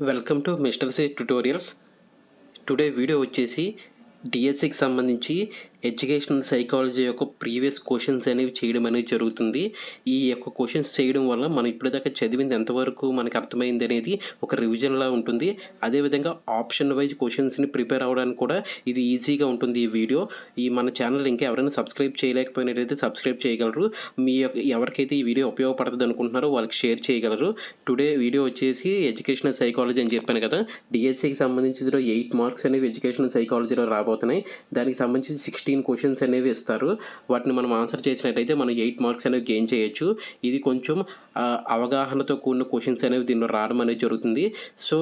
Welcome to mister C tutorials. Today video వచ్చేసి డిఎస్సికి సంబంధించి ఎడ్యుకేషనల్ సైకాలజీ యొక్క ప్రీవియస్ క్వశ్చన్స్ అనేవి చేయడం అనేది జరుగుతుంది. ఈ యొక్క క్వశ్చన్స్ చేయడం వల్ల మనం ఇప్పటిదాకా చదివింది ఎంతవరకు మనకు అర్థమైంది అనేది ఒక రివిజన్లా ఉంటుంది. అదేవిధంగా ఆప్షన్ వైజ్ క్వశ్చన్స్ని ప్రిపేర్ అవ్వడానికి కూడా ఇది ఈజీగా ఉంటుంది. ఈ వీడియో మన ఛానల్ ఇంకా ఎవరైనా సబ్స్క్రైబ్ చేయలేకపోయినట్టయితే సబ్స్క్రైబ్ చేయగలరు. మీ ఎవరికైతే ఈ వీడియో ఉపయోగపడుతుంది అనుకుంటున్నారో వాళ్ళకి షేర్ చేయగలరు. టుడే వీడియో వచ్చేసి ఎడ్యుకేషనల్ సైకాలజీ అని చెప్పాను కదా, డిఎస్సికి సంబంధించి 8 మార్క్స్ అనేవి ఎడ్యుకేషనల్ సైకాలజీలో రాబోతున్నాయి. దానికి సంబంధించి 16 క్వశ్చన్స్ అనేవి ఇస్తారు. వాటిని మనం ఆన్సర్ చేసినట్టయితే మనం 8 మార్క్స్ అనేవి గెయిన్ చేయొచ్చు. ఇది కొంచెం అవగాహనతో కూడిన క్వశ్చన్స్ అనేవి దీనిలో రావడం అనేది జరుగుతుంది. సో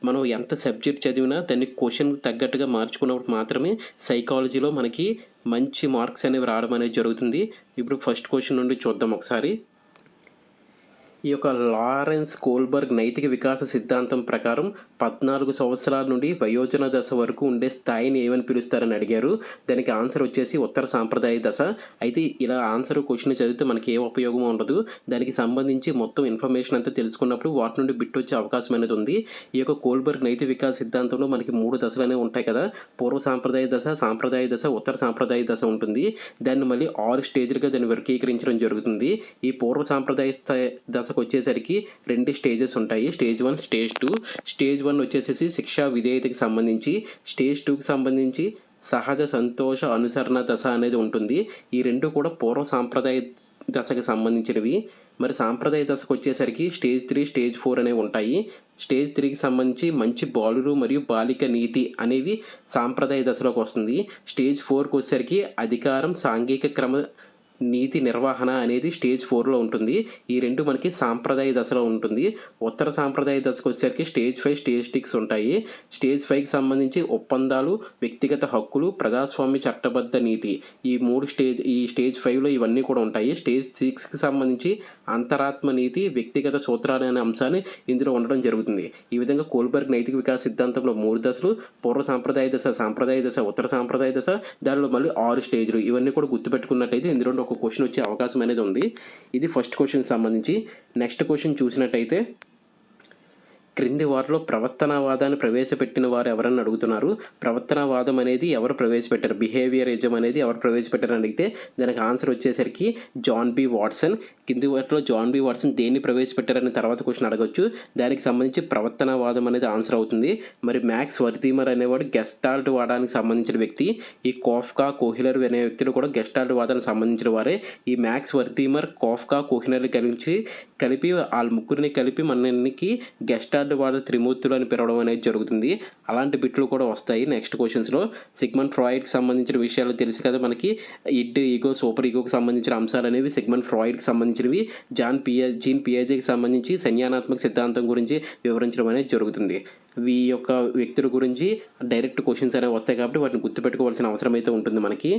మనం ఎంత సబ్జెక్ట్ చదివినా దాన్ని క్వశ్చన్కి తగ్గట్టుగా మార్చుకున్నప్పుడు మాత్రమే సైకాలజీలో మనకి మంచి మార్క్స్ అనేవి రావడం అనేది జరుగుతుంది. ఇప్పుడు ఫస్ట్ క్వశ్చన్ నుండి చూద్దాం ఒకసారి. ఈ యొక్క లారెన్స్ కోల్బర్గ్ నైతిక వికాస సిద్ధాంతం ప్రకారం 14 సంవత్సరాల నుండి వయోజన దశ వరకు ఉండే స్థాయిని ఏమని పిలుస్తారని అడిగారు. దానికి ఆన్సర్ వచ్చేసి ఉత్తర సాంప్రదాయ దశ. అయితే ఇలా ఆన్సర్ క్వశ్చన్ చదివితే మనకి ఏ ఉపయోగం ఉండదు. దానికి సంబంధించి మొత్తం ఇన్ఫర్మేషన్ అంతా తెలుసుకున్నప్పుడు వాటి నుండి బిట్ వచ్చే అవకాశం అనేది ఉంది. ఈ యొక్క కోల్బర్గ్ నైతిక వికాస సిద్ధాంతంలో మనకి 3 దశలు అనేవి ఉంటాయి కదా. పూర్వ సాంప్రదాయ దశ, సాంప్రదాయ దశ, ఉత్తర సాంప్రదాయ దశ ఉంటుంది. దాన్ని మళ్ళీ 6 స్టేజ్లుగా దాన్ని వర్గీకరించడం జరుగుతుంది. ఈ పూర్వ సాంప్రదాయ దశకు వచ్చేసరికి 2 స్టేజెస్ ఉంటాయి. Stage 1, stage 2. స్టేజ్ 1 వచ్చేసేసి శిక్షా విధేయతకి సంబంధించి, స్టేజ్ 2కి సంబంధించి సహజ సంతోష అనుసరణ దశ అనేది ఉంటుంది. ఈ 2 కూడా పూర్వ సాంప్రదాయ దశకి సంబంధించినవి. మరి సాంప్రదాయ దశకు వచ్చేసరికి స్టేజ్ 3, స్టేజ్ 4 అనేవి ఉంటాయి. స్టేజ్ 3కి సంబంధించి మంచి బాలురు మరియు బాలిక నీతి అనేవి సాంప్రదాయ దశలోకి వస్తుంది. స్టేజ్ 4కి వచ్చేసరికి అధికారం, సాంఘిక క్రమ నీతి నిర్వహణ అనేది స్టేజ్ 4లో ఉంటుంది. ఈ 2 మనకి సాంప్రదాయ దశలో ఉంటుంది. ఉత్తర సాంప్రదాయ దశకు వచ్చేసరికి స్టేజ్ 5, స్టేజ్ 6 ఉంటాయి. స్టేజ్ 5కి సంబంధించి ఒప్పందాలు, వ్యక్తిగత హక్కులు, ప్రజాస్వామ్య చట్టబద్ధ నీతి, ఈ స్టేజ్ 5లో ఇవన్నీ కూడా ఉంటాయి. స్టేజ్ 6కి సంబంధించి అంతరాత్మ నీతి, వ్యక్తిగత సూత్రాలు అనే అంశాన్ని ఇందులో ఉండడం జరుగుతుంది. ఈ విధంగా కోల్బర్గ్ నైతిక వికాస సిద్ధాంతంలో 3 దశలు: పూర్వ సాంప్రదాయ దశ, సాంప్రదాయ దశ, ఉత్తర సాంప్రదాయ దశ. దానిలో మళ్ళీ 6 స్టేజ్లు. ఇవన్నీ కూడా గుర్తుపెట్టుకున్నట్టయితే ఇందులో ఒక క్వశ్చన్ వచ్చే అవకాశం అనేది ఉంది. ఇది ఫస్ట్ క్వశ్చన్కి సంబంధించి. నెక్స్ట్ క్వశ్చన్ చూసినట్టయితే, క్రింది వారిలో ప్రవర్తనవాదాన్ని ప్రవేశపెట్టిన వారు ఎవరని అడుగుతున్నారు. ప్రవర్తనవాదం అనేది ఎవరు ప్రవేశపెట్టారు, బిహేవియరిజం అనేది ఎవరు ప్రవేశపెట్టారని అడిగితే దానికి ఆన్సర్ వచ్చేసరికి జాన్ బి వాట్సన్. కింది వాటిలో జాన్ బి వాట్సన్ దేన్ని ప్రవేశపెట్టారని తర్వాత క్వశ్చన్ అడగొచ్చు. దానికి సంబంధించి ప్రవర్తనవాదం అనేది ఆన్సర్ అవుతుంది. మరి మ్యాక్స్ వర్తీమర్ అనేవాడు గెస్టాల్ట్ వాదానికి సంబంధించిన వ్యక్తి. ఈ కాఫ్కా, కోహిలర్ అనే వ్యక్తులు కూడా గెస్టాల్ట్ వాదానికి సంబంధించిన వారే. ఈ మ్యాక్స్ వర్తీమర్, కాఫ్కా, కోహిలర్ కలిపి వాళ్ళ ముగ్గురిని కలిపి మనకి గెస్టాల్ట్ వాద త్రిమూర్తులు అని పిలవడం అనేది జరుగుతుంది. అలాంటి బిట్లు కూడా వస్తాయి నెక్స్ట్ క్వశ్చన్స్లో. సిగ్మండ్ ఫ్రాయిడ్కి సంబంధించిన విషయాలు తెలుసు కదా మనకి. ఇడ్, ఈగో, సూపర్ ఈగోకి సంబంధించిన అంశాలు అనేవి సిగ్మండ్ ఫ్రాయిడ్కి సంబంధించినవి. జీన్ పియాజేకి సంబంధించి సంజ్ఞానాత్మక సిద్ధాంతం గురించి వివరించడం అనేది జరుగుతుంది. ఈ యొక్క వ్యక్తుల గురించి డైరెక్ట్ క్వశ్చన్స్ అనేవి వస్తాయి కాబట్టి వాటిని గుర్తుపెట్టుకోవాల్సిన అవసరం అయితే ఉంటుంది మనకి.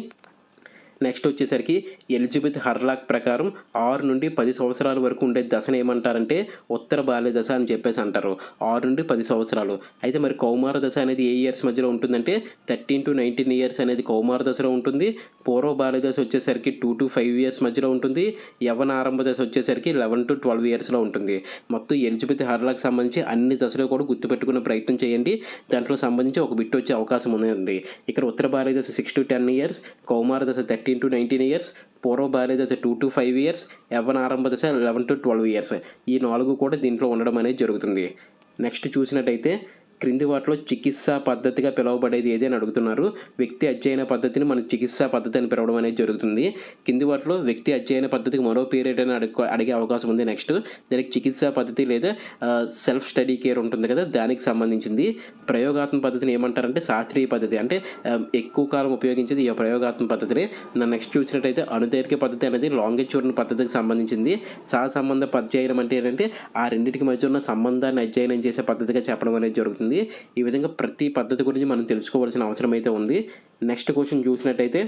నెక్స్ట్ వచ్చేసరికి ఎలిజబెత్ హర్లాక్ ప్రకారం 6 నుండి 10 సంవత్సరాల వరకు ఉండే దశను ఏమంటారంటే ఉత్తర బాల్య దశ అని చెప్పేసి అంటారు. 6 నుండి 10 సంవత్సరాలు. అయితే మరి కౌమార దశ అనేది ఏ ఇయర్స్ మధ్యలో ఉంటుందంటే 13 to 19 ఇయర్స్ అనేది కౌమార దశలో ఉంటుంది. పూర్వ బాల్య దశ వచ్చేసరికి 2 to 5 ఇయర్స్ మధ్యలో ఉంటుంది. యవ్వన ఆరంభ దశ వచ్చేసరికి 11 to 12 ఇయర్స్లో ఉంటుంది. మొత్తం ఎలిజబెత్ హర్లాక్ సంబంధించి అన్ని దశలు కూడా గుర్తుపెట్టుకునే ప్రయత్నం చేయండి. దాంట్లో సంబంధించి ఒక బిట్ వచ్చే అవకాశం ఉంది. ఇక్కడ ఉత్తర బాల్య దశ 6 to 10 ఇయర్స్, కౌమార దశ 13 to 19 ఇయర్స్, పూర్వ బాల్య దశ 2 to 5 ఇయర్స్, యవ్వన ఆరంభ దశ 11 to 12 ఇయర్స్. ఈ 4 కూడా దీంట్లో ఉండడం అనేది జరుగుతుంది. నెక్స్ట్ చూసినట్టయితే, క్రింది వాటిలో చికిత్సా పద్ధతిగా పిలువబడేది ఏది అని అడుగుతున్నారు. వ్యక్తి అధ్యయన పద్ధతిని మనం చికిత్సా పద్ధతి అని పిలవడం అనేది జరుగుతుంది. కింది వాటిలో వ్యక్తి అధ్యయన పద్ధతికి మరో పీరియడ్ అని అడిగే అవకాశం ఉంది. నెక్స్ట్ దానికి చికిత్సా పద్ధతి లేదా సెల్ఫ్ స్టడీ కేర్ ఉంటుంది కదా, దానికి సంబంధించింది. ప్రయోగాత్మక పద్ధతిని ఏమంటారంటే శాస్త్రీయ పద్ధతి. అంటే ఎక్కువ కాలం ఉపయోగించేది ఈ ప్రయోగాత్మక పద్ధతిని. నెక్స్ట్ చూసినట్టయితే అనుదైర్ఘ్య పద్ధతి అనేది లాంగిట్యూడినల్ పద్ధతికి సంబంధించింది. సహసంబంధ అధ్యయనం అంటే ఏంటంటే ఆ రెండింటికి మధ్య ఉన్న సంబంధాన్ని అధ్యయనం చేసే పద్ధతిగా చెప్పడం అనేది జరుగుతుంది. ఈ విధంగా ప్రతి పద్ధతి గురించి మనం తెలుసుకోవాల్సిన అవసరం అయితే ఉంది. నెక్స్ట్ క్వశ్చన్ చూసినట్టయితే,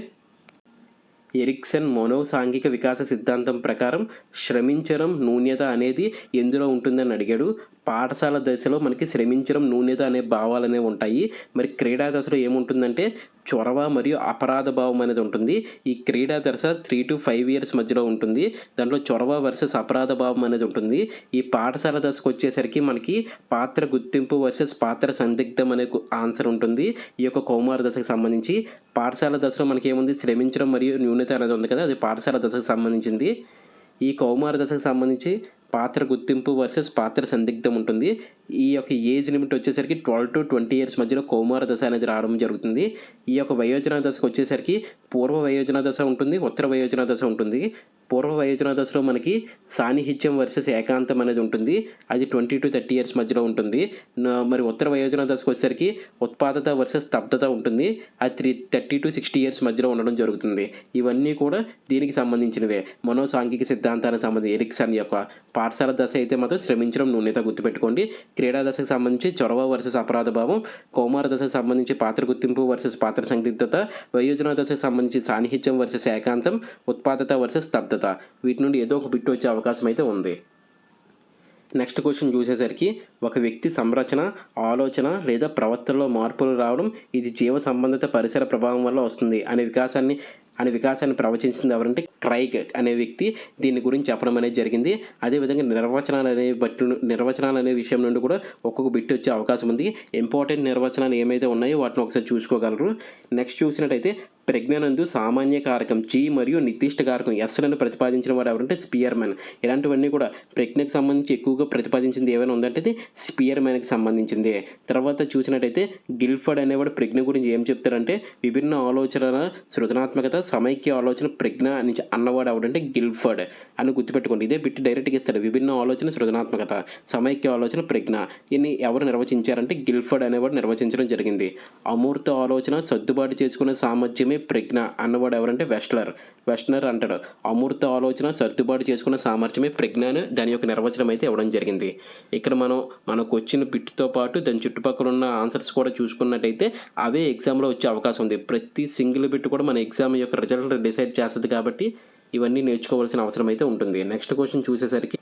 ఎరిక్సన్ మనోసాంఘిక వికాస సిద్ధాంతం ప్రకారం శ్రమించడం, నూన్యత అనేది ఎందులో ఉంటుందని అడిగాడు. పాఠశాల దశలో మనకి శ్రమించడం, న్యూనత అనే భావాలనేవి ఉంటాయి. మరి క్రీడా దశలో ఏముంటుందంటే చొరవ మరియు అపరాధ భావం అనేది ఉంటుంది. ఈ క్రీడా దశ 3-5 ఇయర్స్ మధ్యలో ఉంటుంది. దాంట్లో చొరవ వర్సెస్ అపరాధ భావం అనేది ఉంటుంది. ఈ పాఠశాల దశకొచ్చేసరికి మనకి పాత్ర గుర్తింపు వర్సెస్ పాత్ర సందిగ్ధం అనే ఆన్సర్ ఉంటుంది. ఈ యొక్క కౌమార దశకు సంబంధించి. పాఠశాల దశలో మనకేముంది శ్రమించడం మరియు న్యూనత అనేది ఉంది కదా, అది పాఠశాల దశకు సంబంధించింది. ఈ కౌమార దశకు సంబంధించి పాత్ర గుర్తింపు వర్సెస్ పాత్ర సందిగ్ధం ఉంటుంది. ఈ యొక్క ఏజ్ లిమిట్ వచ్చేసరికి 12-20 ఇయర్స్ మధ్యలో కౌమార దశ అనేది రావడం జరుగుతుంది. ఈ యొక్క వయోజన దశకు వచ్చేసరికి పూర్వ వయోజన దశ ఉంటుంది, ఉత్తర వయోజన దశ ఉంటుంది. పూర్వ వయోజన దశలో మనకి సాన్నిహిత్యం వర్సెస్ ఏకాంతం అనేది ఉంటుంది. అది 20-30 ఇయర్స్ మధ్యలో ఉంటుంది. మరి ఉత్తర వయోజన దశకు వచ్చేసరికి ఉత్పాదత వర్సెస్ స్తబ్దత ఉంటుంది. అది 30-60 ఇయర్స్ మధ్యలో ఉండడం జరుగుతుంది. ఇవన్నీ కూడా దీనికి సంబంధించినవే. మనోసాంఘిక సిద్ధాంతానికి సంబంధించి ఎరిక్సన్ యొక్క పాఠశాల దశ అయితే మాత్రం శ్రమించడం న్యూనత గుర్తుపెట్టుకోండి. క్రీడా దశకు సంబంధించి చొరవ వర్సెస్ అపరాధ భావం, కౌమార దశకు సంబంధించి పాత్ర గుర్తింపు వర్సెస్ పాత్ర సందిగ్ధత, వయోజన దశకు సంబంధించి సాన్నిహిత్యం వర్సెస్ ఏకాంతం, ఉత్పాదత వర్సెస్ స్తబ్దత. వీటి నుండి ఏదో ఒక బిట్ వచ్చే అవకాశం అయితే ఉంది. నెక్స్ట్ క్వశ్చన్ చూసేసరికి ఒక వ్యక్తి సంరచన, ఆలోచన లేదా ప్రవర్తనలో మార్పులు రావడం ఇది జీవ సంబంధిత పరిసర ప్రభావం వల్ల వస్తుంది అనే వికాసాన్ని ప్రవచించింది ఎవరంటే క్రైగ్ అనే వ్యక్తి దీని గురించి చెప్పడం అనేది జరిగింది. అదేవిధంగా నిర్వచనాలు అనే విషయం నుండి కూడా ఒక్కొక్క బిట్ వచ్చే అవకాశం ఉంది. ఇంపార్టెంట్ నిర్వచనాలు ఏమైతే ఉన్నాయో వాటిని ఒకసారి చూసుకోగలరు. నెక్స్ట్ చూసినట్టయితే ప్రజ్ఞనందు సామాన్య కారకం జీ మరియు నిర్దిష్ట కారకం ఎస్లను ప్రతిపాదించిన వారు ఎవరంటే స్పియర్మెన్. ఇలాంటివన్నీ కూడా ప్రజ్ఞకు సంబంధించి ఎక్కువగా ప్రతిపాదించింది ఏమైనా ఉందంటే అది స్పియర్మెన్కి సంబంధించింది. తర్వాత చూసినట్టయితే గిల్ఫర్డ్ అనేవాడు ప్రజ్ఞ గురించి ఏం చెప్తారంటే విభిన్న ఆలోచన, సృజనాత్మకత, సమైక్య ఆలోచన ప్రజ్ఞ అని అన్నవాడు ఎవడంటే గిల్ఫర్డ్ అని గుర్తుపెట్టుకోండి. ఇదే బిట్ డైరెక్ట్గా ఇస్తాడు. విభిన్న ఆలోచన, సృజనాత్మకత, సమైక్య ఆలోచన ప్రజ్ఞ. ఇన్ని ఎవరు నిర్వచించారంటే గిల్ఫర్డ్ అనేవాడు నిర్వచించడం జరిగింది. అమూర్త ఆలోచన, సర్దుబాటు చేసుకునే సామర్థ్యమే ప్రజ్ఞ అన్నవాడు ఎవరంటే వెస్ట్నర్ అంటాడు. అమూర్త ఆలోచన, సర్దుబాటు చేసుకున్న సామర్థ్యమే ప్రజ్ఞ అని దాని యొక్క నిర్వచనం అయితే ఇవ్వడం జరిగింది. ఇక్కడ మనకు వచ్చిన బిట్తో పాటు దాని చుట్టుపక్కల ఉన్న ఆన్సర్స్ కూడా చూసుకున్నట్టయితే అవే ఎగ్జామ్లో వచ్చే అవకాశం ఉంది. ప్రతి సింగిల్ బిట్ కూడా మన ఎగ్జామ్ యొక్క రిజల్ట్ డిసైడ్ చేస్తుంది కాబట్టి ఇవన్నీ నేర్చుకోవాల్సిన అవసరం అయితే ఉంటుంది. నెక్స్ట్ క్వశ్చన్ చూసేసరికి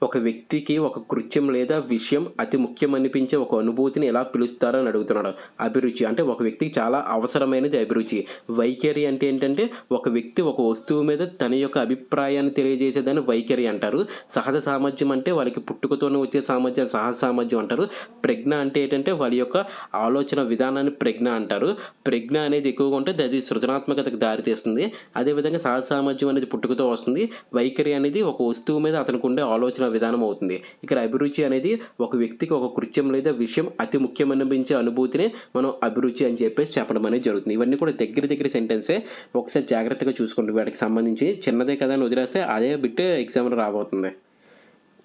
ఒక వ్యక్తికి ఒక కృత్యం లేదా విషయం అతి ముఖ్యమనిపించే ఒక అనుభూతిని ఎలా పిలుస్తారో అని అడుగుతున్నాడు. అభిరుచి అంటే ఒక వ్యక్తికి చాలా అవసరమైనది అభిరుచి. వైఖరి అంటే ఏంటంటే ఒక వ్యక్తి ఒక వస్తువు మీద తన యొక్క అభిప్రాయాన్ని తెలియజేసేదాన్ని వైఖరి అంటారు. సహజ సామర్థ్యం అంటే వాళ్ళకి పుట్టుకతోనే వచ్చే సామర్థ్యం సహజ సామర్థ్యం అంటారు. ప్రజ్ఞ అంటే ఏంటంటే వాళ్ళ యొక్క ఆలోచన విధానాన్ని ప్రజ్ఞ అంటారు. ప్రజ్ఞ అనేది ఎక్కువగా ఉంటుంది, అది సృజనాత్మకతకు దారితీస్తుంది. అదేవిధంగా సహజ సామర్థ్యం అనేది పుట్టుకతో వస్తుంది. వైఖరి అనేది ఒక వస్తువు మీద అతనికి ఉండే ఆలోచన విధానం అవుతుంది. ఇక్కడ అభిరుచి అనేది ఒక వ్యక్తికి ఒక కృత్యం లేదా విషయం అతి ముఖ్యమనిపించే అనుభూతిని మనం అభిరుచి అని చెప్పేసి చెప్పడం అనేది జరుగుతుంది. ఇవన్నీ కూడా దగ్గర సెంటెన్సే. ఒకసారి జాగ్రత్తగా చూసుకోండి. వాటికి సంబంధించి చిన్నదే కదా అని వదిలేస్తే అదే బిట్ ఎగ్జామ్లో రాబోతుంది.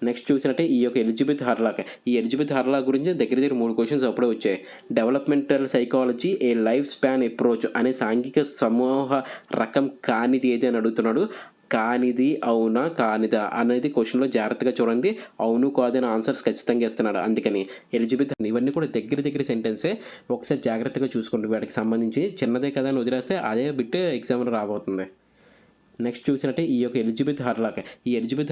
నెక్స్ట్ చూసినట్టే ఈ యొక్క ఎలిజబెత్ హర్లాక్ గురించి దగ్గర 3 క్వశ్చన్స్ అప్పుడే వచ్చాయి. డెవలప్మెంటల్ సైకాలజీ ఏ లైఫ్ స్పాన్ అప్రోచ్ అనే సాంఘిక సమూహ రకం కానిది ఏది అని అడుగుతున్నాడు. కానిది అవునా కానిదా అనేది క్వశ్చన్లో జాగ్రత్తగా చూడండి. అవును కాదని ఆన్సర్స్ ఖచ్చితంగా ఇస్తున్నాడు. అందుకని ఎలిజబెత్ ఇవన్నీ కూడా దగ్గర సెంటెన్సే. ఒకసారి జాగ్రత్తగా చూసుకోండి. వాటికి సంబంధించి చిన్నదే కదా అని వదిలేస్తే అదే బిట్ ఎగ్జామ్లో రాబోతుంది. నెక్స్ట్ చూసినట్టే ఈ యొక్క ఎలిజబెత్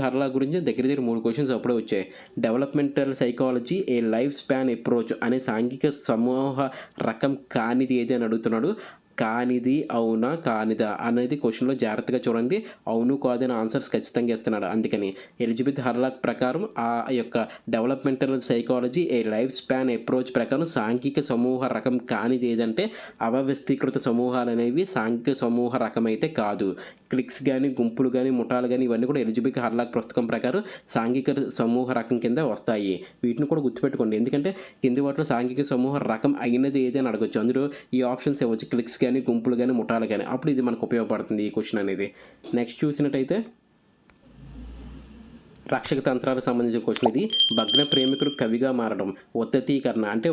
హర్లాక్ గురించి దగ్గర 3 క్వశ్చన్స్ అప్పుడే వచ్చాయి. డెవలప్మెంటల్ సైకాలజీ ఏ లైఫ్ స్పాన్ అప్రోచ్ అనే సాంఘిక సమూహ రకం కానిది ఏది అని అడుగుతున్నాడు. కానిది అవునా కానిదా అనేది క్వశ్చన్లో జాగ్రత్తగా చూడండి. అవును కాదని ఆన్సర్స్ ఖచ్చితంగా ఇస్తున్నాడు. అందుకని ఎలిజబెత్ హర్లాక్ ప్రకారం ఆ యొక్క డెవలప్మెంటల్ సైకాలజీ ఏ లైఫ్ స్పాన్ అప్రోచ్ ప్రకారం సాంఘిక సమూహ రకం కానిది ఏదంటే అవ్యవస్థీకృత సమూహాలు అనేవి సాంఘిక సమూహ రకం అయితే కాదు. క్లిక్స్ కానీ, గుంపులు కానీ, ముఠాలు కానీ ఇవన్నీ కూడా ఎలిజబెత్ హర్లాక్ పుస్తకం ప్రకారం సాంఘిక సమూహ రకం కింద వస్తాయి. వీటిని కూడా గుర్తుపెట్టుకోండి. ఎందుకంటే కింది వాటిలో సాంఘిక సమూహ రకం అయినది ఏది అని అడగచ్చు. అందులో ఈ ఆప్షన్స్ ఇవ్వచ్చు, క్లిక్స్ కానీ, గుంపులు కానీ, ముఠాలు కానీ. అప్పుడు ఇది మనకు ఉపయోగపడుతుంది ఈ క్వశ్చన్ అనేది. నెక్స్ట్ చూసినట్టయితే రక్షక తంత్రాలకు సంబంధించిన క్వశ్చన్ ఇది. భగ్న ప్రేమికుడు కవిగా మారడం ఉద్ధతీకరణ అంటే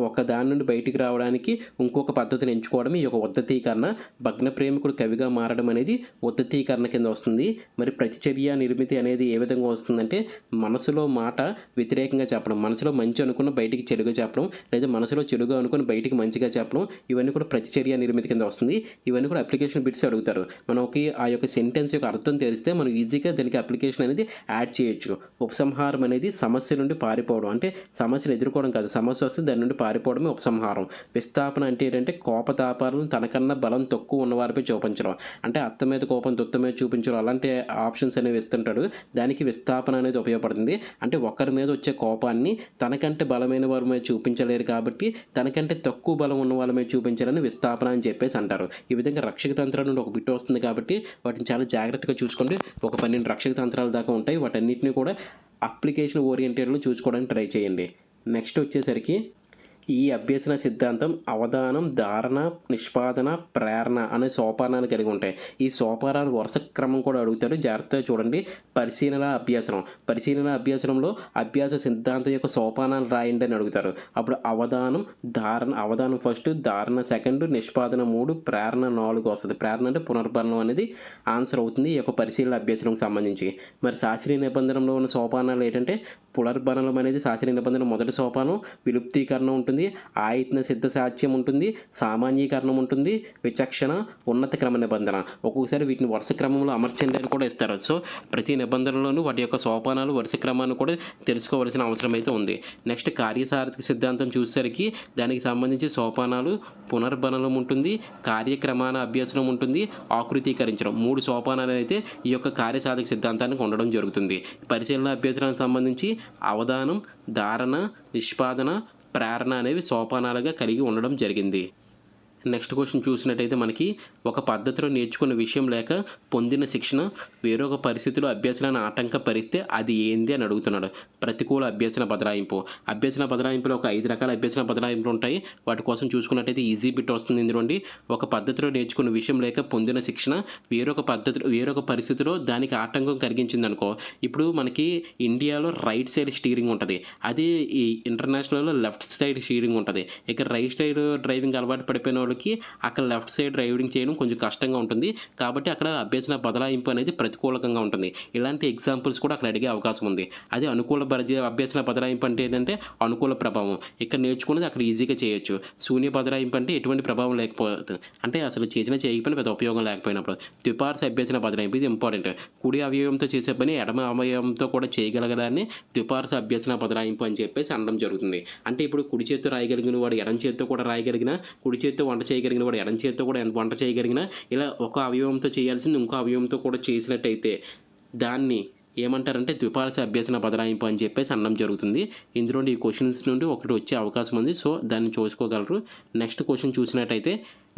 ఒక దాని నుండి బయటికి రావడానికి ఇంకొక పద్ధతిని ఎంచుకోవడం ఈ యొక్క ఉద్ధతీకరణ. భగ్న ప్రేమికుడు కవిగా మారడం అనేది ఉద్ధతీకరణ కింద వస్తుంది. మరి ప్రతిచర్య నిర్మితి అనేది ఏ విధంగా వస్తుందంటే మనసులో మాట వ్యతిరేకంగా చెప్పడం, మనసులో మంచి అనుకున్న బయటికి చెడుగా చెప్పడం, లేదా మనసులో చెడుగా అనుకుని బయటికి మంచిగా చెప్పడం, ఇవన్నీ కూడా ప్రతిచర్య నిర్మితి కింద వస్తుంది. ఇవన్నీ కూడా అప్లికేషన్ బిట్స్ అడుగుతారు. మనకి ఆ యొక్క సెంటెన్స్ యొక్క అర్థం తెలిస్తే మనం ఈజీగా దానికి అప్లికేషన్ అనేది యాడ్ చేయొచ్చు. ఉపసంహారం అనేది సమస్య నుండి పారిపోవడం, అంటే సమస్యను ఎదుర్కోవడం కాదు, సమస్య వస్తే దాని నుండి పారిపోవడమే ఉపసంహారం. విస్థాపన అంటే ఏంటంటే కోపతాపాలను తనకన్నా బలం తక్కువ ఉన్నవారిపై చూపించడం, అంటే అత్త మీద కోపం దుత్త మీద చూపించడం, అలాంటి ఆప్షన్స్ అనేవి ఇస్తుంటాడు. దానికి విస్థాపన అనేది ఉపయోగపడుతుంది. అంటే ఒకరి మీద వచ్చే కోపాన్ని తనకంటే బలమైన వారి మీద చూపించలేరు కాబట్టి తనకంటే తక్కువ బలం ఉన్న వాళ్ళ మీద చూపించాలని విస్థాపన అని చెప్పేసి అంటారు. ఈ విధంగా రక్షక తంత్రం నుండి ఒక బిట్ వస్తుంది కాబట్టి వాటిని చాలా జాగ్రత్తగా చూసుకోండి. ఒక 12 రక్షక తంత్రాల దాకా ఉంటాయి. వాటన్నిటిని కూడా అప్లికేషన్ ఓరియంటెడ్లో చూసుకోవడానికి ట్రై చేయండి. నెక్స్ట్ వచ్చేసరికి ఈ అభ్యసన సిద్ధాంతం అవధానం, ధారణ, నిష్పాదన, ప్రేరణ అనే సోపానాలు కలిగి ఉంటాయి. ఈ సోపానాలు వరుస క్రమం కూడా అడుగుతారు, జాగ్రత్తగా చూడండి. పరిశీలన అభ్యాసనం, పరిశీలన అభ్యాసనంలో అభ్యాస సిద్ధాంతం యొక్క సోపానాలు రాయండి అని అడుగుతారు. అప్పుడు అవధానం, ధారణ, అవధానం ఫస్ట్, ధారణ సెకండ్, నిష్పాదన 3, ప్రేరణ 4 వస్తుంది. ప్రేరణ అంటే పునర్బలం అనేది ఆన్సర్ అవుతుంది ఈ యొక్క పరిశీలన అభ్యాసనంకి సంబంధించి. మరి శాస్త్రీయ నిబంధనలో ఉన్న సోపానాలు ఏంటంటే పునర్బలం అనేది శాస్త్రీయ నిబంధన మొదటి సోపానం, విలుప్తీకరణ ఉంటుంది, ఆయత్న సిద్ధ సాధ్యం ఉంటుంది, సామాన్యీకరణం ఉంటుంది, విచక్షణ, ఉన్నత క్రమ నిబంధన. ఒక్కొక్కసారి వీటిని వరుస క్రమంలో అమర్చండి అని కూడా ఇస్తారు. సో ప్రతి నిబంధనలోనూ వాటి యొక్క సోపానాలు వరుస క్రమాన్ని కూడా తెలుసుకోవాల్సిన అవసరం అయితే ఉంది. నెక్స్ట్ కార్యసారథి సిద్ధాంతం చూసేసరికి దానికి సంబంధించి సోపానాలు పునర్బలం ఉంటుంది, కార్యక్రమాన అభ్యసనం ఉంటుంది, ఆకృతీకరించడం, 3 సోపానాలు అయితే ఈ యొక్క కార్యసాధక సిద్ధాంతానికి ఉండడం జరుగుతుంది. పరిశీలన అభ్యసనానికి సంబంధించి అవధానం, ధారణ, నిష్పాదన, ప్రేరణ అనేవి సోపానాలుగా కలిగి ఉండడం జరిగింది. నెక్స్ట్ క్వశ్చన్ చూసినట్టయితే మనకి ఒక పద్ధతిలో నేర్చుకున్న విషయం లేక పొందిన శిక్షణ వేరొక పరిస్థితిలో అభ్యసనాన్ని ఆటంకపరిస్తే అది ఏంది అని అడుగుతున్నాడు. ప్రతికూల అభ్యసన బదలాయింపు. అభ్యసన బదలాయింపులో ఒక 5 రకాల అభ్యసన బదలాయింపులు ఉంటాయి. వాటి కోసం చూసుకున్నట్టయితే ఈజీ బిట్ వస్తుంది ఇందులోండి. ఒక పద్ధతిలో నేర్చుకున్న విషయం లేక పొందిన శిక్షణ వేరొక పరిస్థితిలో దానికి ఆటంకం కలిగించింది అనుకో. ఇప్పుడు మనకి ఇండియాలో రైట్ సైడ్ స్టీరింగ్ ఉంటుంది, అది ఈ ఇంటర్నేషనల్లో లెఫ్ట్ సైడ్ స్టీరింగ్ ఉంటుంది. ఇక రైట్ సైడ్ డ్రైవింగ్ అలవాటు పడిపోయిన వాళ్ళకి అక్కడ లెఫ్ట్ సైడ్ డ్రైవింగ్ చేయడం కొంచెం కష్టంగా ఉంటుంది. కాబట్టి అక్కడ అభ్యసన బదలాయింపు అనేది ప్రతికూలకంగా ఉంటుంది. ఇలాంటి ఎగ్జాంపుల్స్ కూడా అక్కడ అడిగే అవకాశం ఉంది. అదే అనుకూల అభ్యసన బదలాయింపు అంటే ఏంటంటే అనుకూల ప్రభావం, ఇక్కడ నేర్చుకున్నది అక్కడ ఈజీగా చేయొచ్చు. శూన్య బదలాయింపు అంటే ఎటువంటి ప్రభావం లేకపోతుంది, అంటే అసలు చేయకపోయినా పెద్ద ఉపయోగం లేకపోయినప్పుడు. ద్విపార్శ్వ అభ్యసన బదలాయింపు, ఇది ఇంపార్టెంట్. కుడి అవయవంతో చేసే పని ఎడమ అవయవంతో కూడా చేయగలగడాన్ని ద్విపార్శ్వ అభ్యసన బదలాయింపు అని చెప్పేసి అనడం జరుగుతుంది. అంటే ఇప్పుడు కుడి చేత్తో రాయగలిగిన వాడు ఎడమ చేత్తో కూడా రాయగలిగిన, కుడి చేత్తో వంట చేయగలిగిన వాడు ఎడమ చేత్తో కూడా వంట చేయగలిగిన, ఇలా ఒక అవయవంతో చేయాల్సింది ఇంకో అవయవంతో కూడా చేసినట్టయితే దాన్ని ఏమంటారంటే ద్విపార్శ్వ అభ్యసన బదలాయింపు అని చెప్పేసి అనడం జరుగుతుంది. ఇందులో ఈ క్వశ్చన్స్ నుండి ఒకటి వచ్చే అవకాశం ఉంది. సో దాన్ని చూసుకోగలరు. నెక్స్ట్ క్వశ్చన్ చూసినట్టయితే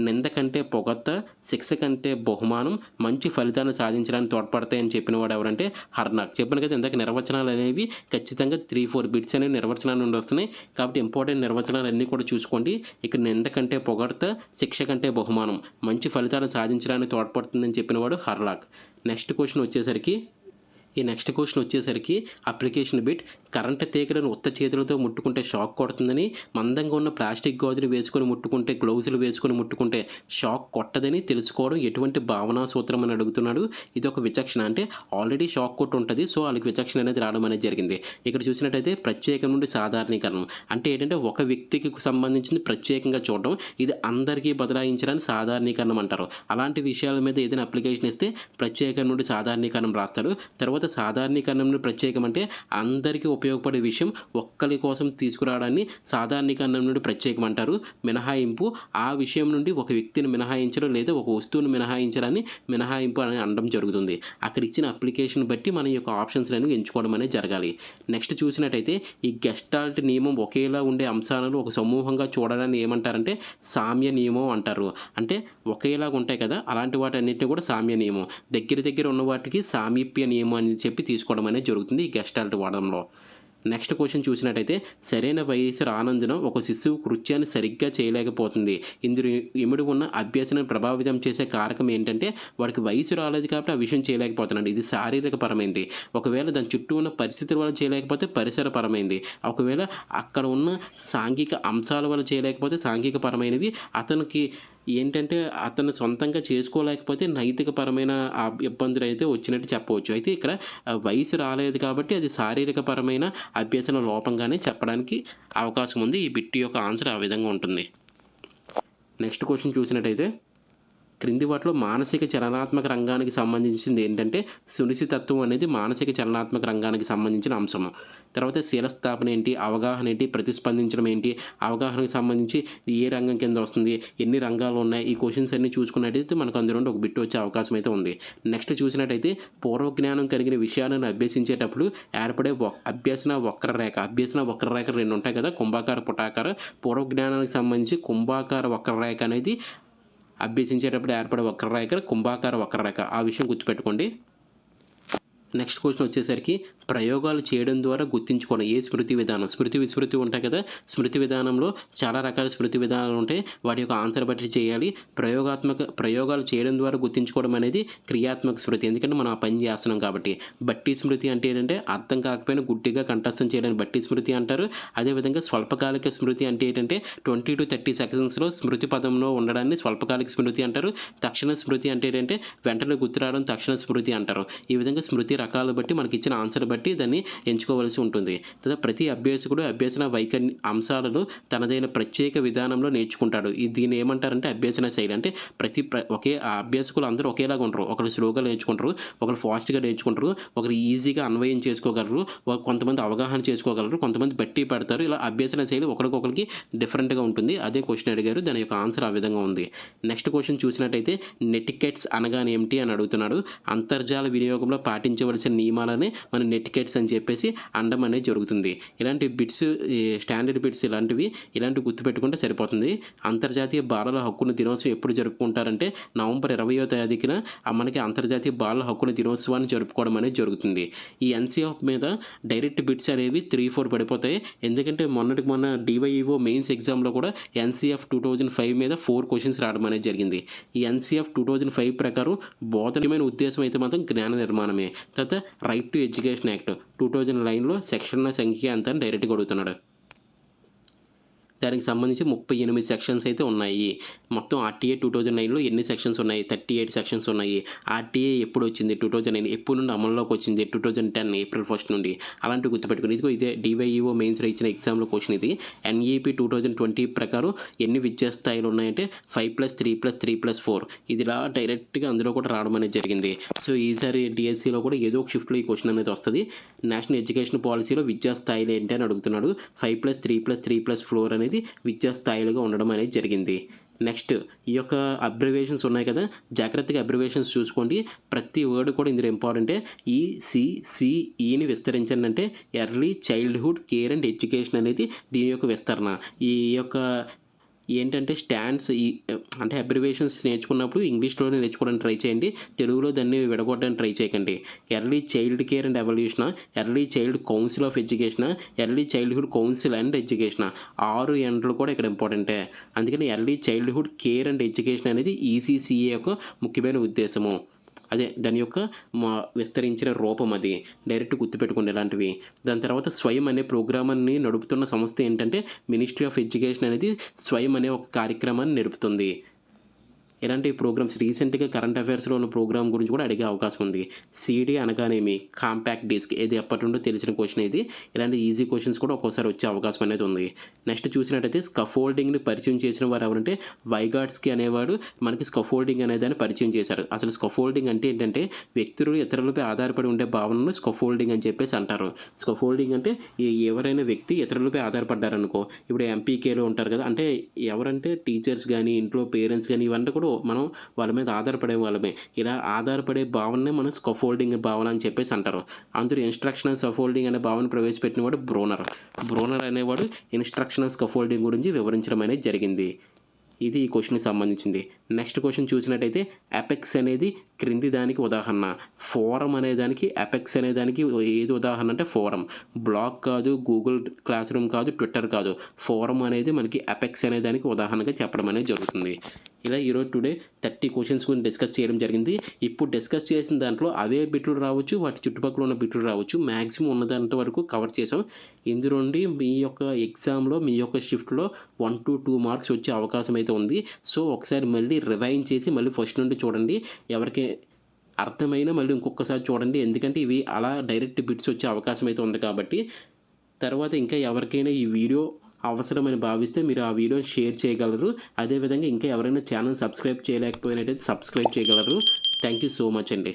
నింద కంటే పొగడ్త, శిక్ష కంటే బహుమానం మంచి ఫలితాన్ని సాధించడానికి తోడ్పడతాయని చెప్పిన వాడు ఎవరంటే హర్నాక్. చెప్పిన కదా ఇందాక నిర్వచనాలు అనేవి ఖచ్చితంగా 3-4 బిట్స్ అనేవి నిర్వచనాల నుండి వస్తున్నాయి. కాబట్టి ఇంపార్టెంట్ నిర్వచనాలు అన్నీ కూడా చూసుకోండి. ఇక్కడ నింద కంటే పొగడ్త, శిక్ష కంటే బహుమానం మంచి ఫలితాన్ని సాధించడానికి తోడ్పడుతుందని చెప్పిన వాడు హర్నాక్. నెక్స్ట్ క్వశ్చన్ వచ్చేసరికి అప్లికేషన్ బిట్. కరెంటు తీగలను ఉత్త చేతులతో ముట్టుకుంటే షాక్ కొడుతుందని, మందంగా ఉన్న ప్లాస్టిక్ గాజులు వేసుకొని ముట్టుకుంటే, గ్లౌజులు వేసుకొని ముట్టుకుంటే షాక్ కొట్టదని తెలుసుకోవడం ఎటువంటి భావనా సూత్రం అని అడుగుతున్నాడు. ఇది ఒక విచక్షణ, అంటే ఆల్రెడీ షాక్ కొట్టి ఉంటుంది. సో వాళ్ళకి విచక్షణ అనేది రావడం అనేది జరిగింది. ఇక్కడ చూసినట్టయితే ప్రత్యేకం నుండి సాధారణీకరణం అంటే ఏంటంటే ఒక వ్యక్తికి సంబంధించింది ప్రత్యేకంగా చూడడం, ఇది అందరికీ బదలాయించడానికి సాధారణీకరణం అంటారు. అలాంటి విషయాల మీద ఏదైనా అప్లికేషన్ ఇస్తే ప్రత్యేకం నుండి సాధారణీకరణం రాస్తాడు. తర్వాత సాధారణీకరణం నుండి ప్రత్యేకం అంటే అందరికీ ఉపయోగపడే విషయం ఒక్కరి కోసం తీసుకురావడాన్ని సాధారణీకరణం నుండి ప్రత్యేకం అంటారు. మినహాయింపు ఆ విషయం నుండి ఒక వ్యక్తిని మినహాయించడం లేదా ఒక వస్తువును మినహాయించడాన్ని మినహాయింపు అని అనడం జరుగుతుంది. అక్కడ ఇచ్చిన అప్లికేషన్ బట్టి మన యొక్క ఆప్షన్స్ అనేవి ఎంచుకోవడం అనేది జరగాలి. నెక్స్ట్ చూసినట్టయితే ఈ గెస్టాల్ట్ నియమం ఒకేలా ఉండే అంశాలను ఒక సమూహంగా చూడడాన్ని ఏమంటారంటే సామ్య నియమం అంటారు. అంటే ఒకేలాగా ఉంటాయి కదా, అలాంటి వాటి అన్నింటినీ కూడా సామ్య నియమం. దగ్గర ఉన్న వాటికి సామీప్య నియమం అని చెప్పి తీసుకోవడం అనేది జరుగుతుంది ఈ గెస్టాల్ట్ వాడడంలో. నెక్స్ట్ క్వశ్చన్ చూసినట్టయితే సరైన వయసు రానందున ఒక శిశువు కృత్యాన్ని సరిగ్గా చేయలేకపోతుంది. ఇందులో ఇమిడి ఉన్న అభ్యసనాన్ని ప్రభావితం చేసే కారకం ఏంటంటే వాడికి వయసు రాలేదు కాబట్టి ఆ విషయం చేయలేకపోతున్నాడు. ఇది శారీరక పరమైంది. ఒకవేళ దాని చుట్టూ ఉన్న పరిస్థితుల వల్ల చేయలేకపోతే పరిసర పరమైంది. ఒకవేళ అక్కడ ఉన్న సాంఘిక అంశాల వల్ల చేయలేకపోతే సాంఘిక పరమైనవి. అతనికి ఏంటంటే అతను సొంతంగా చేసుకోలేకపోతే నైతికపరమైన ఇబ్బందులు అయితే వచ్చినట్టు చెప్పవచ్చు. అయితే ఇక్కడ వయసు రాలేదు కాబట్టి అది శారీరక పరమైన అభ్యసన లోపంగానే చెప్పడానికి అవకాశం ఉంది. ఈ బిట్ యొక్క ఆన్సర్ ఆ విధంగా ఉంటుంది. నెక్స్ట్ క్వశ్చన్ చూసినట్టయితే క్రింది వాటిలో మానసిక చలనాత్మక రంగానికి సంబంధించింది ఏంటంటే సునిశ్చితత్వం అనేది మానసిక చలనాత్మక రంగానికి సంబంధించిన అంశము. తర్వాత శీలస్థాపన ఏంటి, అవగాహన ఏంటి, ప్రతిస్పందించడం ఏంటి, అవగాహనకు సంబంధించి ఏ రంగం కింద వస్తుంది, ఎన్ని రంగాలు ఉన్నాయి, ఈ క్వశ్చన్స్ అన్నీ చూసుకున్నట్టయితే మనకు అందులో ఒక బిట్ వచ్చే అవకాశం అయితే ఉంది. నెక్స్ట్ చూసినట్టయితే పూర్వజ్ఞానం కలిగిన విషయాలను అభ్యసించేటప్పుడు ఏర్పడే అభ్యసన వక్రరేఖ రెండు ఉంటాయి కదా, కుంభాకార పుటాకార. పూర్వజ్ఞానానికి సంబంధించి కుంభాకార వక్రరేఖ అనేది అభ్యసించేటప్పుడు ఏర్పడే వక్రరేఖ కుంభాకార వక్రరేఖ. ఆ విషయం గుర్తుపెట్టుకోండి. నెక్స్ట్ క్వశ్చన్ వచ్చేసరికి ప్రయోగాలు చేయడం ద్వారా గుర్తించుకోవడం ఏ స్మృతి విధానం. స్మృతి విస్మృతి ఉంటాయి కదా, స్మృతి విధానంలో చాలా రకాల స్మృతి విధానాలు ఉంటాయి, వాటి యొక్క ఆన్సర్ బట్టి చేయాలి. ప్రయోగాలు చేయడం ద్వారా గుర్తించుకోవడం అనేది క్రియాత్మక స్మృతి, ఎందుకంటే మనం ఆ పని చేస్తున్నాం కాబట్టి. బట్టి స్మృతి అంటే ఏంటంటే అర్థం కాకపోయినా గుడ్డిగా కంఠస్థం చేయడానికి బట్టి స్మృతి అంటారు. అదేవిధంగా స్వల్పకాలిక స్మృతి అంటే ఏంటంటే 20 to 30 సెకండ్స్లో స్మృతి పదంలో ఉండడాన్ని స్వల్పకాలిక స్మృతి అంటారు. తక్షణ స్మృతి అంటే ఏంటంటే వెంటనే గుర్తురావడం తక్షణ స్మృతి అంటారు. ఈ విధంగా స్మృతి రకాలు బట్టి మనకి ఇచ్చిన ఆన్సర్ బట్టి దాన్ని ఎంచుకోవాల్సి ఉంటుంది. తర్వాత ప్రతి అభ్యాసకుడు అభ్యసన వైఖరి అంశాలను తనదైన ప్రత్యేక విధానంలో నేర్చుకుంటాడు. దీన్ని ఏమంటారంటే అభ్యసన శైలి. అంటే ఆ అభ్యాసకులు అందరూ ఒకేలాగా ఉండరు. ఒకరు స్లోగా నేర్చుకుంటారు, ఒకరు ఫాస్ట్గా నేర్చుకుంటారు, ఒకరు ఈజీగా అన్వయం చేసుకోగలరు, కొంతమంది అవగాహన చేసుకోగలరు, కొంతమంది బట్టి పడతారు. ఇలా అభ్యసన శైలి ఒకరికొకరికి డిఫరెంట్గా ఉంటుంది. అదే క్వశ్చన్ అడిగారు, దాని యొక్క ఆన్సర్ ఆ విధంగా ఉంది. నెక్స్ట్ క్వశ్చన్ చూసినట్టయితే నెటికెట్స్ అనగానే ఏమిటి అని అడుగుతున్నాడు. అంతర్జాల వినియోగంలో పాటించవలసిన నియమాలనే మన నెటికెట్స్ అని చెప్పేసి అనడం అనేది జరుగుతుంది. ఇలాంటి బిట్స్, స్టాండర్డ్ బిట్స్ ఇలాంటివి గుర్తుపెట్టుకుంటే సరిపోతుంది. అంతర్జాతీయ బాలల హక్కుల దినోత్సవం ఎప్పుడు జరుపుకుంటారంటే నవంబర్ 20వ తేదీన మనకి అంతర్జాతీయ బాలల హక్కుల దినోత్సవాన్ని జరుపుకోవడం అనేది జరుగుతుంది. ఈ ఎన్సీఎఫ్ మీద డైరెక్ట్ బిట్స్ అనేవి 3-4 పడిపోతాయి. ఎందుకంటే మొన్న డివైఈఓ మెయిన్స్ ఎగ్జామ్లో కూడా ఎన్సీఎఫ్ 2005 మీద 4 క్వశ్చన్స్ రావడం అనేది జరిగింది. ఈ ఎన్సీఎఫ్ 2005 ప్రకారం బోధనమైన ఉద్దేశం అయితే మాత్రం జ్ఞాన నిర్మాణమే. తర్వాత రైట్ టు ఎడ్యుకేషన్ యాక్ట్ 2009లో సెక్షన్ల సంఖ్య ఎంత అని డైరెక్ట్గా అడుగుతున్నాడు. దానికి సంబంధించి 38 సెక్షన్స్ అయితే ఉన్నాయి. మొత్తం ఆర్టీఏ 2009లో ఎన్ని సెక్షన్స్ ఉన్నాయి? 38 సెక్షన్స్ ఉన్నాయి. ఆర్టీఏ ఎప్పుడు వచ్చింది? 2009. ఎప్పుడు నుండి అమల్లోకి వచ్చింది? 2010 ఏప్రిల్ 1 నుండి. అలాంటివి గుర్తుపెట్టుకుని ఇదే డివైఈఓ మెయిన్స్లో ఇచ్చిన ఎగ్జామ్లో క్వశ్చన్ ఇది. ఎన్ఈపీ 2020 ప్రకారం ఎన్ని విద్యా స్థాయిలు ఉన్నాయంటే 5+3+3+4. ఇది ఇలా డైరెక్ట్గా అందులో కూడా రావడం అనేది జరిగింది. సో ఈసారి డిఎస్సిలో కూడా ఏదో ఒక షిఫ్ట్లో ఈ క్వశ్చన్ అనేది వస్తుంది. నేషనల్ ఎడ్యుకేషన్ పాలసీలో విద్యా స్థాయిలు ఏంటి అని అడుగుతున్నాడు. 5+3+3+4 అనేది విద్యా స్థాయిలుగా ఉండడం అనేది జరిగింది. నెక్స్ట్ ఈ యొక్క అబ్రివేషన్స్ ఉన్నాయి కదా, జాగ్రత్తగా అబ్రివేషన్స్ చూసుకోండి. ప్రతి వర్డ్ కూడా ఇందులో ఇంపార్టెంటే. ఈసిసిఈని విస్తరించండి అంటే early childhood care and education అనేది దీని యొక్క విస్తరణ. ఈ యొక్క ఏంటంటే స్టాండ్స్ అంటే అబ్రివేషన్స్ నేర్చుకున్నప్పుడు ఇంగ్లీష్లోనే నేర్చుకోవడానికి ట్రై చేయండి, తెలుగులో దాన్ని విడగొట్టడానికి ట్రై చేయకండి. Early child care and evolution, early child council of education, early childhood council and education, 6 ఎండ్లు కూడా ఇక్కడ ఇంపార్టెంటే. అందుకని early childhood care and education అనేది ఈసీసీఏ యొక్క ముఖ్యమైన ఉద్దేశము. అదే దాని యొక్క విస్తరించిన రూపం, అది డైరెక్ట్ గుర్తుపెట్టుకోండి ఇలాంటివి. దాని తర్వాత స్వయం అనే ప్రోగ్రామాన్ని నడుపుతున్న సంస్థ ఏంటంటే మినిస్ట్రీ ఆఫ్ ఎడ్యుకేషన్ అనేది స్వయం అనే ఒక కార్యక్రమాన్ని నడుపుతుంది. ఇలాంటి ప్రోగ్రామ్స్ రీసెంట్గా కరెంట్ అఫైర్స్లో ఉన్న ప్రోగ్రామ్ గురించి కూడా అడిగే అవకాశం ఉంది. సిడి అనగానేమి, కాంపాక్ట్ డిస్క్, ఇది ఎప్పటి నుండో తెలిసిన క్వశ్చన్ ఇది. ఇలాంటి ఈజీ క్వశ్చన్స్ కూడా ఒక్కోసారి వచ్చే అవకాశం అనేది ఉంది. నెక్స్ట్ చూసినట్టయితే స్కఫోల్డింగ్ని పరిచయం చేసిన వారు ఎవరంటే వైగాట్స్కీ అనేవాడు మనకి స్కఫోల్డింగ్ అనేదాన్ని పరిచయం చేశారు. అసలు స్కఫోల్డింగ్ అంటే ఏంటంటే వ్యక్తులు ఇతరులపై ఆధారపడి ఉండే భావనను స్కఫోల్డింగ్ అని చెప్పేసి అంటారు. స్కఫోల్డింగ్ అంటే ఎవరైనా వ్యక్తి ఇతరులపై ఆధారపడ్డారనుకో, ఇప్పుడు ఎంపీకేలో ఉంటారు కదా, అంటే ఎవరంటే టీచర్స్ కానీ ఇంట్లో పేరెంట్స్ కానీ ఇవన్నీ కూడా మనం వాళ్ళ మీద ఆధారపడే వాళ్ళమే. ఇలా ఆధారపడే భావననే మనం స్కఫోల్డింగ్ భావన అని చెప్పేసి అంటారు. అందులో ఇన్స్ట్రక్షనల్ స్కఫోల్డింగ్ అనే భావన ప్రవేశపెట్టిన వాడు బ్రోనర్ అనేవాడు ఇన్స్ట్రక్షనల్ స్కఫోల్డింగ్ గురించి వివరించడం అనేది జరిగింది. ఇది ఈ క్వశ్చన్కి సంబంధించింది. నెక్స్ట్ క్వశ్చన్ చూసినట్టయితే అపెక్స్ అనేది క్రింది దానికి ఉదాహరణ. ఫోరం అనేదానికి అపెక్స్ అనేదానికి ఏది ఉదాహరణ అంటే ఫోరం. బ్లాగ్ కాదు, గూగుల్ క్లాస్ రూమ్ కాదు, ట్విట్టర్ కాదు, ఫోరం అనేది మనకి అపెక్స్ అనేదానికి ఉదాహరణగా చెప్పడం అనేది జరుగుతుంది. ఇలా ఈరోజు టుడే 30 క్వశ్చన్స్ గురించి డిస్కస్ చేయడం జరిగింది. ఇప్పుడు డిస్కస్ చేసిన దాంట్లో అవే బిట్లు రావచ్చు, వాటి చుట్టుపక్కల ఉన్న బిట్లు రావచ్చు, మ్యాక్సిమం ఉన్నదంత వరకు కవర్ చేసాం. ఇందులో నుండి మీ యొక్క ఎగ్జామ్లో మీ యొక్క షిఫ్ట్లో 1 to 2 మార్క్స్ వచ్చే అవకాశం అయితే ఉంది. సో ఒకసారి మళ్ళీ రివైండ్ చేసి మళ్ళీ ఫస్ట్ నుండి చూడండి. ఎవరికి అర్థమైనా మళ్ళీ ఇంకొకసారి చూడండి, ఎందుకంటే ఇవి అలా డైరెక్ట్ బిట్స్ వచ్చే అవకాశం అయితే ఉంది కాబట్టి. తర్వాత ఇంకా ఎవరికైనా ఈ వీడియో అవసరమని భావిస్తే మీరు ఆ వీడియోని షేర్ చేయగలరు. అదేవిధంగా ఇంకా ఎవరైనా ఛానల్ సబ్స్క్రైబ్ చేయలేకపోయినట్టయితే సబ్స్క్రైబ్ చేయగలరు. థ్యాంక్ యూ సో మచ్ అండి.